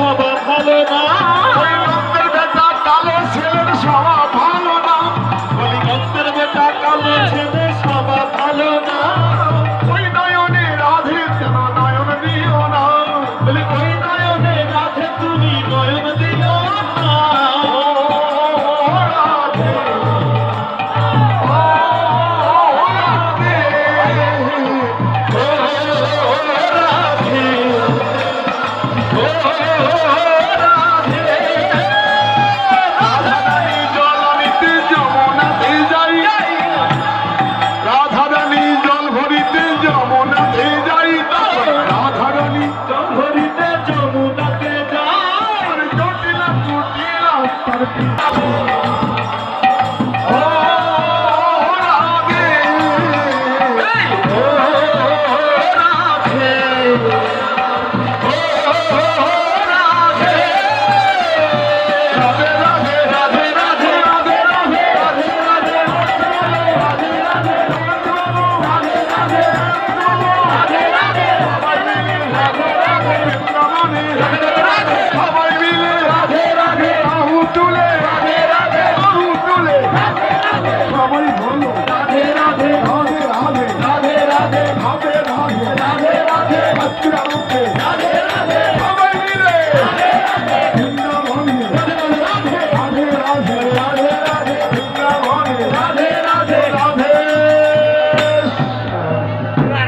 স্বভাব ভালো না, ওই নন্দের বেটা কালো ছেলের স্বভাব ভালো না, বলি নন্দের বেটা কালো ছেলে স্বভাব ভালো না, ওই নয়নে রাধে কেন নয়ন দিও না, বলি ওই নয়নে রাধে তুমি নয়ন দিও না। ও রাধে, ও রাধে, ও রাধে, ও রাধে, রাধারানী জল আনিতে যমুনাতে যাই, রাধারানী জল ভরিতে যমুনাতে যাই, রাধারানী জল ভরিতে যমুনাতে যায়, জটিলা কুটিলা তার পিতা। ও রাধে, ও রাধে, ও রাধে, রাধে রাধে রাধে রাধে রাধে রাধে রাধে রাধে রাধে রাধে বৃন্দাবনে সবাই মিলে বাহু তুলে বাহু তুলে সবাই বলো রাধে রাধে রাধে রাধে রাধে রাধে রাধে রাধে রাধে রাধে রাধে রাধে